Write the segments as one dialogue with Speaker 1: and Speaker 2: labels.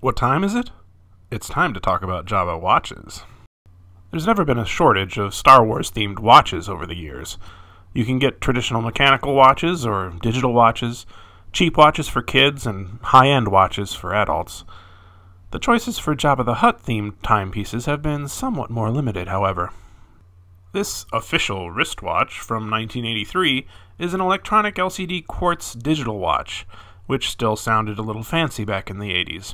Speaker 1: What time is it? It's time to talk about Jabba watches. There's never been a shortage of Star Wars themed watches over the years. You can get traditional mechanical watches or digital watches, cheap watches for kids, and high-end watches for adults. The choices for Jabba the Hutt themed timepieces have been somewhat more limited, however. This official wristwatch from 1983 is an electronic LCD quartz digital watch, which still sounded a little fancy back in the 80s.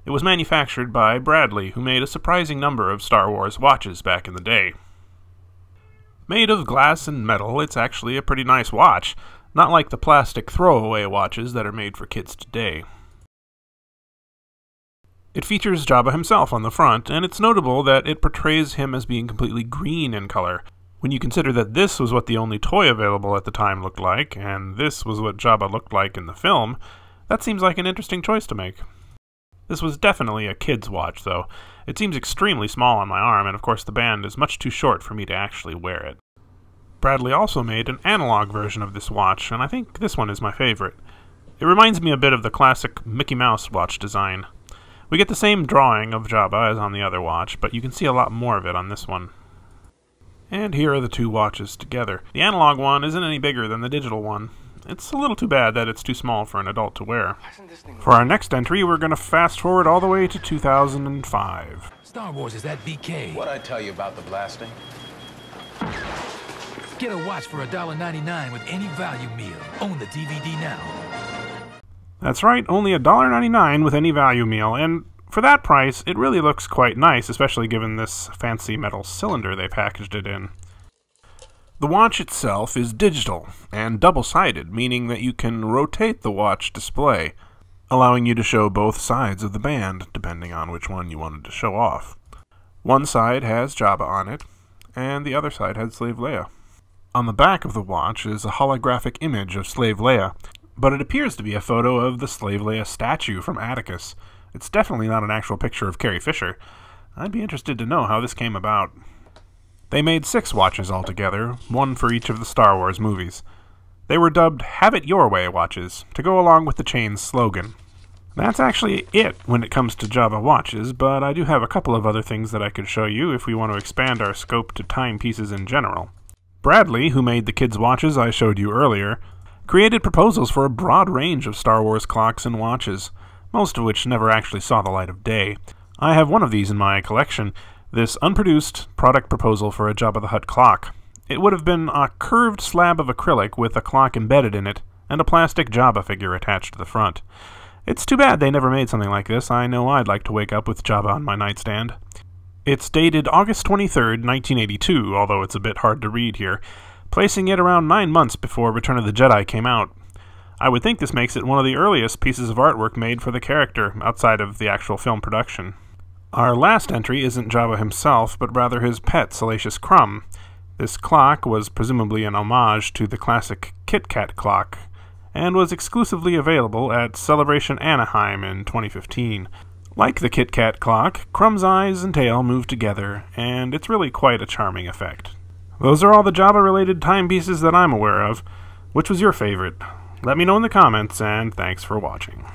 Speaker 1: It was manufactured by Bradley, who made a surprising number of Star Wars watches back in the day. Made of glass and metal, it's actually a pretty nice watch, not like the plastic throwaway watches that are made for kids today. It features Jabba himself on the front, and it's notable that it portrays him as being completely green in color. When you consider that this was what the only toy available at the time looked like, and this was what Jabba looked like in the film, that seems like an interesting choice to make. This was definitely a kid's watch, though. It seems extremely small on my arm, and of course the band is much too short for me to actually wear it. Bradley also made an analog version of this watch, and I think this one is my favorite. It reminds me a bit of the classic Mickey Mouse watch design. We get the same drawing of Jabba as on the other watch, but you can see a lot more of it on this one. And here are the two watches together. The analog one isn't any bigger than the digital one. It's a little too bad that it's too small for an adult to wear. For our next entry, we're going to fast forward all the way to 2005.
Speaker 2: Star Wars is at BK.
Speaker 3: What'd I tell you about the blasting?
Speaker 2: Get a watch for $1.99 with any value meal. Own the DVD now.
Speaker 1: That's right, only $1.99 with any value meal, and for that price, it really looks quite nice, especially given this fancy metal cylinder they packaged it in. The watch itself is digital and double-sided, meaning that you can rotate the watch display, allowing you to show both sides of the band, depending on which one you wanted to show off. One side has Jabba on it, and the other side had Slave Leia. On the back of the watch is a holographic image of Slave Leia, but it appears to be a photo of the Slave Leia statue from Atticus. It's definitely not an actual picture of Carrie Fisher. I'd be interested to know how this came about. They made 6 watches altogether, one for each of the Star Wars movies. They were dubbed Have It Your Way watches, to go along with the chain's slogan. That's actually it when it comes to Jabba watches, but I do have a couple of other things that I could show you if we want to expand our scope to timepieces in general. Bradley, who made the kids' watches I showed you earlier, created proposals for a broad range of Star Wars clocks and watches, most of which never actually saw the light of day. I have one of these in my collection, this unproduced product proposal for a Jabba the Hutt clock. It would have been a curved slab of acrylic with a clock embedded in it, and a plastic Jabba figure attached to the front. It's too bad they never made something like this. I know I'd like to wake up with Jabba on my nightstand. It's dated August 23rd, 1982, although it's a bit hard to read here, placing it around 9 months before Return of the Jedi came out. I would think this makes it one of the earliest pieces of artwork made for the character, outside of the actual film production. Our last entry isn't Jabba himself, but rather his pet, Salacious Crumb. This clock was presumably an homage to the classic Kit Kat clock, and was exclusively available at Celebration Anaheim in 2015. Like the Kit Kat clock, Crumb's eyes and tail move together, and it's really quite a charming effect. Those are all the Jabba-related timepieces that I'm aware of. Which was your favorite? Let me know in the comments, and thanks for watching.